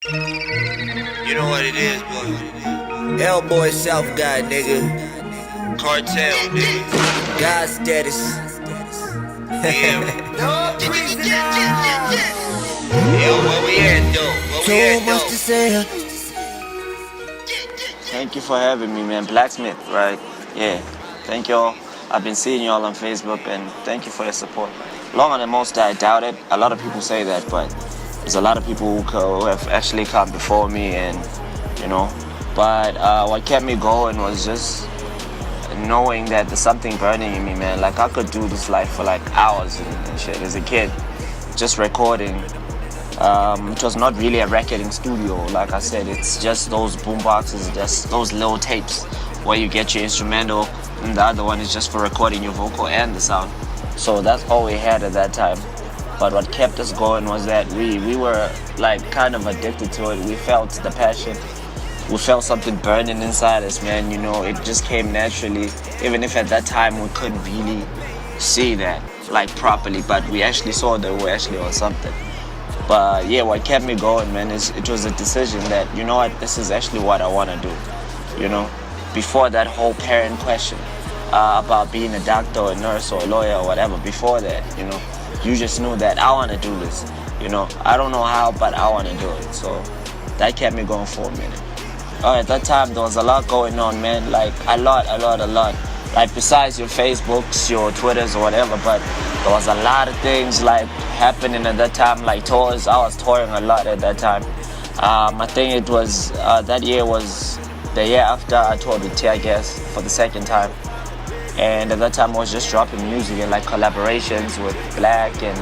You know what it is, boy. L-boy South guy, nigga. Cartel, nigga. God status. Yeah. Yo, where we at, though? Where we at, Too much to say. Thank you for having me, man. Blacksmith, right? Yeah. Thank y'all. I've been seeing y'all on Facebook, and thank you for your support. Longer than most, I doubt it. A lot of people say that, but there's a lot of people who have actually come before me, and you know. But what kept me going was just knowing that there's something burning in me, man. Like I could do this life for like hours and shit. As a kid, just recording. It was not really a recording studio, like I said. It's just those boom boxes, just those little tapes where you get your instrumental, and the other one is just for recording your vocal and the sound. So that's all we had at that time. But what kept us going was that we were like kind of addicted to it. We felt the passion. We felt something burning inside us, man. You know, it just came naturally. Even if at that time we couldn't really see that like properly, but we actually saw that we were actually on something. But yeah, what kept me going, man, is it was a decision that, you know what, this is actually what I want to do, you know. Before that whole parent question about being a doctor or a nurse or a lawyer or whatever, before that, you know, you just knew that I want to do this, you know. I don't know how, but I want to do it. So that kept me going for a minute. At that time, there was a lot going on, man, like a lot. Like besides your Facebooks, your Twitters or whatever, but there was a lot of things like happening at that time, like tours. I was touring a lot at that time. I think it was, that year was the year after I toured with Tear Gas for the second time. And at that time I was just dropping music and like collaborations with Black and,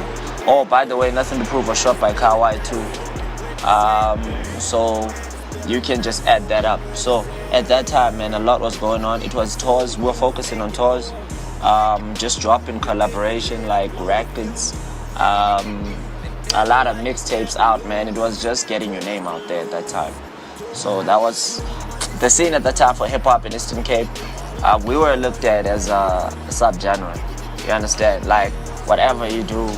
oh, by the way, Nothing to Prove was shot by Kawhi too. So you can just add that up. So at that time, man, a lot was going on. It was tours. We were focusing on tours, just dropping collaboration like records, a lot of mixtapes out, man. It was just getting your name out there at that time. So that was the scene at the time for hip hop in Eastern Cape. We were looked at as a subgenre. You understand? Like whatever you do,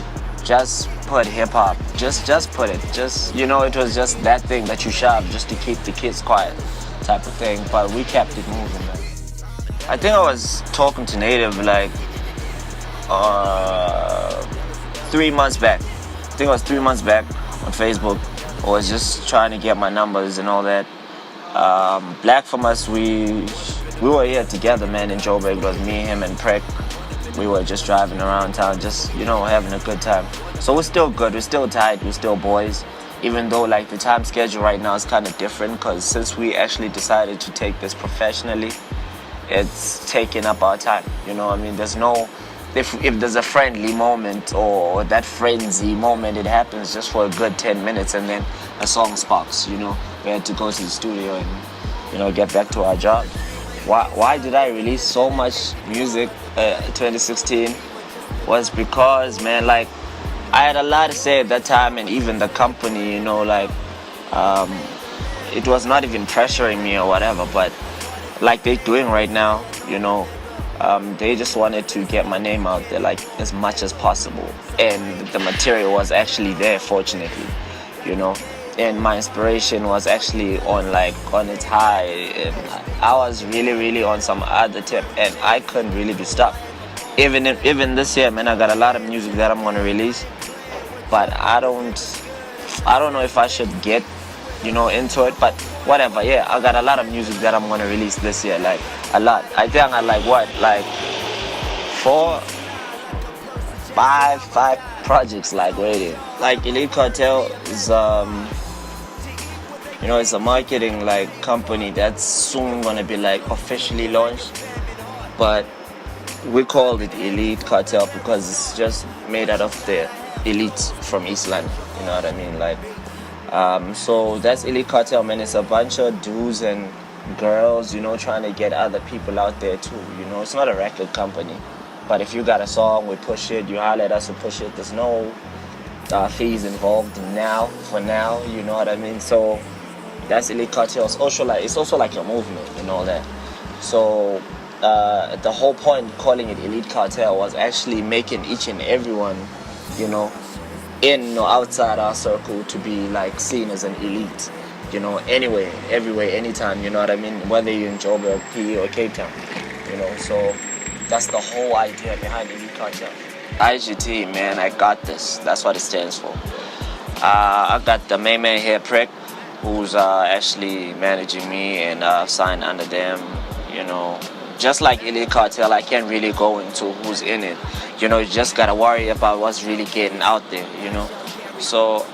just put hip hop. Just put it. Just, you know, it was just that thing that you shove just to keep the kids quiet, type of thing. But we kept it moving, man. I think I was talking to Native like 3 months back. I think it was 3 months back on Facebook. I was just trying to get my numbers and all that. Black from us, we were here together, man, in Joburg. It was me, him, and Prek. We were just driving around town, just, you know, having a good time. So we're still good, we're still tight, we're still boys. Even though like the time schedule right now is kind of different, because since we actually decided to take this professionally, it's taking up our time. You know what I mean? There's no, if there's a friendly moment or that frenzy moment, it happens just for a good 10 minutes and then a song sparks, you know. We had to go to the studio and, you know, get back to our job. Why did I release so much music 2016 was because, man, like I had a lot to say at that time, and even the company, you know, like it was not even pressuring me or whatever, but like they're doing right now, you know, they just wanted to get my name out there like as much as possible, and the material was actually there, fortunately, you know. And my inspiration was actually on its high, and I was really on some other tip, and I couldn't really be stopped. Even this year, man, I got a lot of music that I'm gonna release, but I don't know if I should get, you know, into it, but whatever. Yeah, I got a lot of music that I'm gonna release this year, like a lot. I think I like 5 projects like waiting. Like Elite Cartel is you know, it's a marketing like company that's soon gonna be like officially launched, but we called it Elite Cartel because it's just made out of the elites from East London. You know what I mean? Like, so that's Elite Cartel, man. It's a bunch of dudes and girls, you know, trying to get other people out there too. You know, it's not a record company, but if you got a song, we push it. You highlight us, we push it. There's no fees involved now. For now, you know what I mean? So that's Elite Cartel. It's also like a movement and all that. So the whole point calling it Elite Cartel was actually making each and everyone, you know, in or outside our circle to be like seen as an elite. You know, anywhere, everywhere, anytime. You know what I mean? Whether you're in Joburg, PE, or Cape Town. You know, so that's the whole idea behind Elite Cartel. IGT, man, I got this. That's what it stands for. I got the main man here, Prick, who's actually managing me, and I've signed under them. You know, just like Elite Cartel, I can't really go into who's in it. You know, you just gotta worry about what's really getting out there. You know, so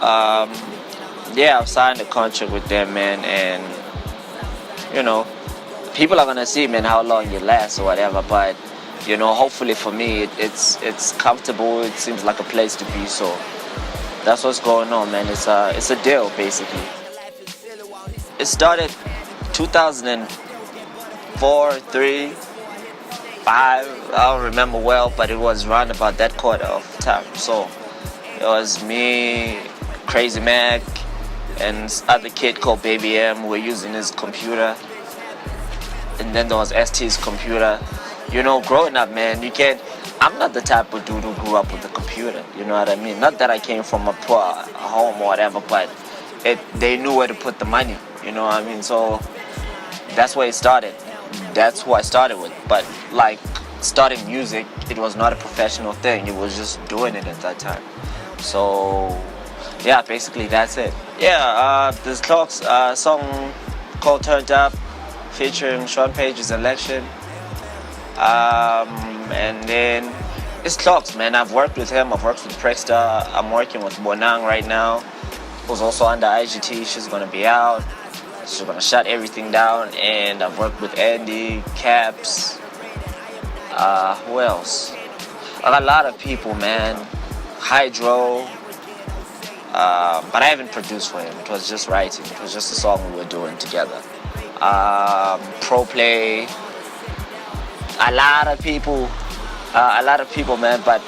yeah, I've signed a contract with them, man, and you know, people are gonna see, man, how long you last or whatever, but you know, hopefully for me, it's comfortable. It seems like a place to be. So that's what's going on, man. It's a deal, basically. It started 2004, 3, 5. I don't remember well, but it was around about that quarter of time. So it was me, Crazy Mac, and this other kid called Baby M. We're using his computer, and then there was ST's computer. You know, growing up, man, you can't. I'm not the type of dude who grew up with a computer. You know what I mean? Not that I came from a poor home or whatever, but they knew where to put the money. You know what I mean? So that's where it started. That's who I started with. But like starting music, it was not a professional thing. It was just doing it at that time. So yeah, basically that's it. Yeah, this Clocks song called Turned Up, featuring Sean Page's Election. And then it's Clocks, man. I've worked with him. I've worked with Prexter. I'm working with Bonang right now, who's also under IGT. She's gonna be out. She's gonna shut everything down. And I've worked with Andy, Caps. Who else? I got a lot of people, man. Hydro. But I haven't produced for him. It was just writing. It was just a song we were doing together. Pro Play. A lot of people, man, but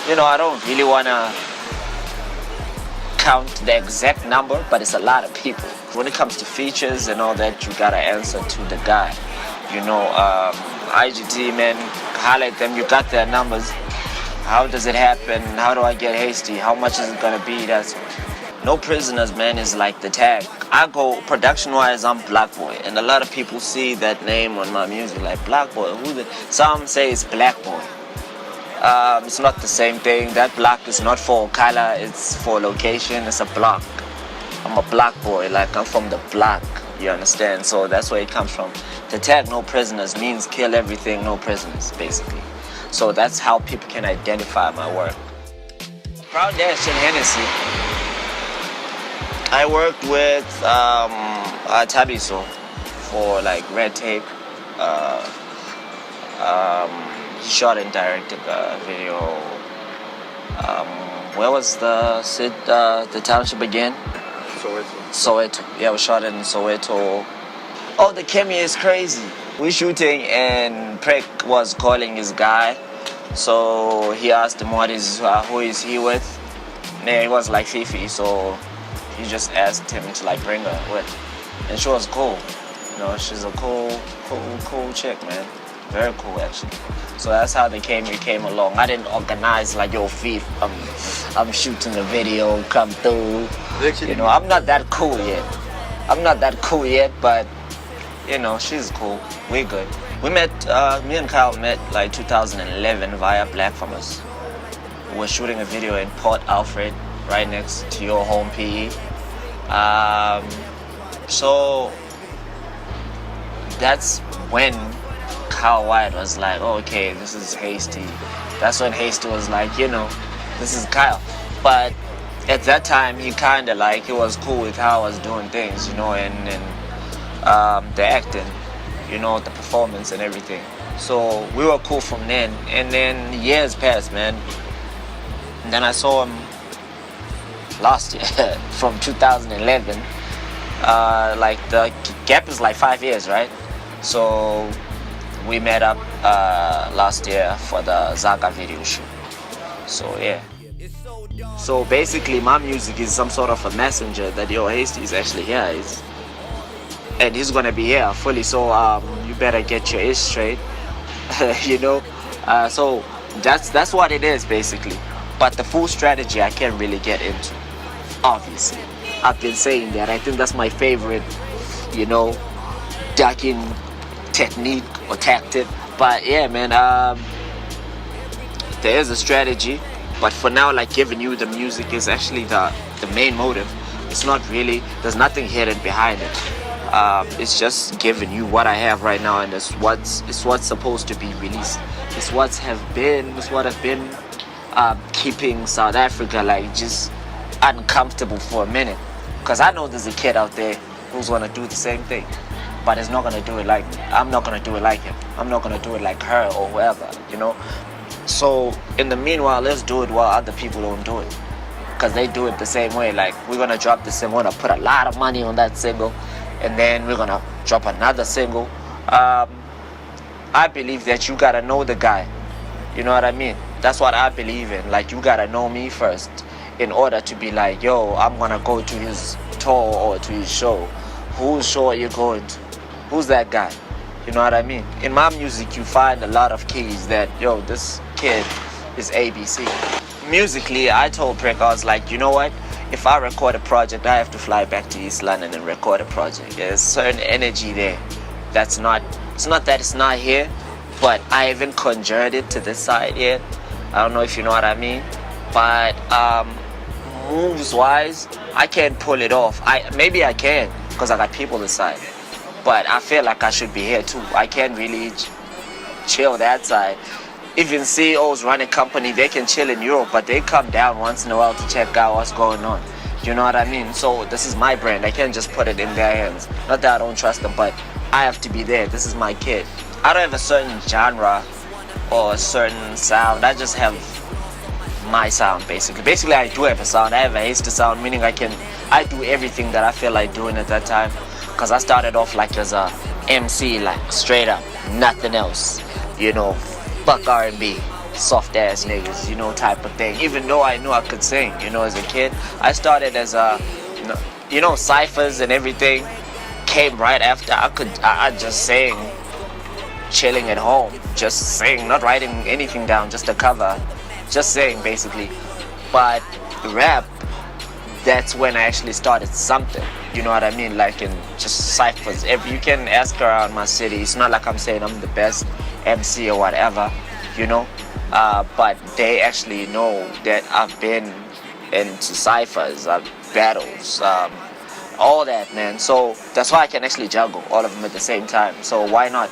you know, I don't really want to count the exact number, but it's a lot of people. When it comes to features and all that, you gotta answer to the guy. You know, IGT, man, highlight them, you got their numbers. How does it happen? How do I get Hasty? How much is it gonna be? That's No Prisoners, man, is like the tag. I go production-wise, I'm Black Boy, and a lot of people see that name on my music, like Black Boy. Some say it's Black Boy. It's not the same thing. That black is not for color, it's for location. It's a block. I'm a Black Boy, like I'm from the block. You understand? So that's where it comes from. The tag No Prisoners means kill everything, no prisoners, basically. So that's how people can identify my work. Proud Dash and Hennessy. I worked with Tabiso for like Red Tape. He shot and directed the video. Where was the township again? Soweto. Yeah, we shot it in Soweto. Oh, the chemistry is crazy. We're shooting and Prek was calling his guy. So he asked him who is he with? And he was like Fifi, so he just asked him to like bring her with. And she was cool. You know, she's a cool chick, man. Very cool actually. So that's how the chemistry came along. I didn't organize like, yo, Fifi, I'm shooting a video, come through. You know, I'm not that cool yet, but you know, she's cool. We're good. We met, me and Kyle met like 2011 via Black Farmers. We were shooting a video in Port Alfred, right next to your home PE. So that's when Kyle White was like, oh, okay, this is Hasty. That's when Hasty was like, you know, this is Kyle. But at that time, he kind of like, he was cool with how I was doing things, you know, and the acting, you know, the performance and everything. So we were cool from then. And then years passed, man. And then I saw him last year, from 2011. Like the gap is like 5 years, right? So we met up last year for the Zaga video shoot. So yeah. So basically my music is some sort of a messenger that yo, Hasty is actually here. And he's gonna be here fully, so you better get your ish straight. You know? So that's what it is basically. But the full strategy I can't really get into, obviously. I've been saying that. I think that's my favorite, ducking technique or tactic. But yeah, man, there is a strategy. But for now, like giving you the music is actually the main motive. It's not really, there's nothing hidden behind it. It's just giving you what I have right now, and it's what's supposed to be released. It's what have been keeping South Africa like just uncomfortable for a minute. Because I know there's a kid out there who's gonna do the same thing, but is not gonna do it like me. I'm not gonna do it like him. I'm not gonna do it like her or whoever, So in the meanwhile, let's do it while other people don't do it. Because they do it the same way. Like, we're gonna drop the single, we're gonna put a lot of money on that single, and then we're gonna drop another single. I believe that you gotta know the guy. You know what I mean? That's what I believe in. Like, you gotta know me first in order to be like, yo, I'm gonna go to his tour or to his show. Whose show are you going to? Who's that guy? You know what I mean? In my music, you find a lot of keys that, yo, this kid is ABC. Musically, I told Prick, I was like, you know what? If I record a project, I have to fly back to East London and record a project. There's certain energy there that's not, it's not that it's not here, but I haven't conjured it to this side yet. I don't know if you know what I mean. But moves-wise, I can't pull it off. Maybe I can, because I got people this side. But I feel like I should be here too. I can't really chill that side. Even CEOs running company, they can chill in Europe, but they come down once in a while to check out what's going on. You know what I mean? So this is my brand. I can't just put it in their hands. Not that I don't trust them, but I have to be there. This is my kid. I don't have a certain genre or a certain sound. I just have my sound, basically. Basically, I do have a sound. I have a Hasty sound, meaning I do everything that I feel like doing at that time. Because I started off like as a MC, like straight up, nothing else. Fuck R&B, soft ass niggas, type of thing. Even though I knew I could sing, as a kid. I started as a, ciphers and everything came right after. I just sang, chilling at home, just sing, not writing anything down, just a cover, just saying basically. But rap, that's when I actually started something. You know what I mean? Like in just ciphers. You can ask around my city. It's not like I'm saying I'm the best MC or whatever, but they actually know that I've been into ciphers, battles, all that, man. So that's why I can actually juggle all of them at the same time. So why not?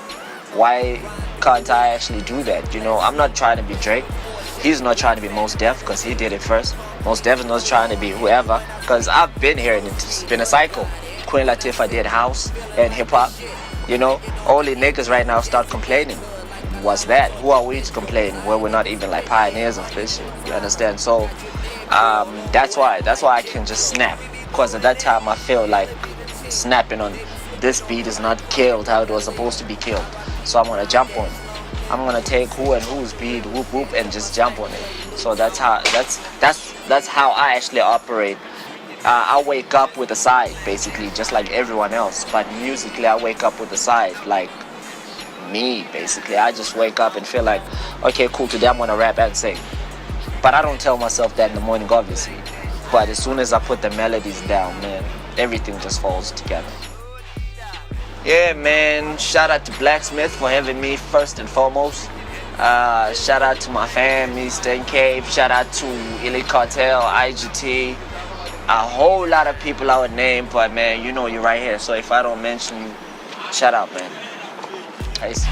Why can't I actually do that? I'm not trying to be Drake. He's not trying to be Mos Def because he did it first. Mos Def is not trying to be whoever because I've been here and it's been a cycle. Queen Latifah did house and hip hop. Only niggas right now start complaining. What's that? Who are we to complain when we're not even like pioneers of this shit? You understand? So that's why I can just snap. Because at that time I feel like snapping on this beat is not killed how it was supposed to be killed. So I'm gonna jump on it. I'm gonna take who and whose beat, whoop whoop, and just jump on it. So that's how I actually operate. I wake up with a side, basically, just like everyone else. But musically, I wake up with a side, like me, basically. I just wake up and feel like, okay, cool, today I'm gonna rap and sing. But I don't tell myself that in the morning, obviously. But as soon as I put the melodies down, man, everything just falls together. Yeah, man, shout out to Blacksmithed for having me first and foremost. Shout out to my fam, Eastern Cape. Shout out to Elite Cartel, IGT. A whole lot of people I would name, but man, you're right here. So if I don't mention you, shout out, man. Peace.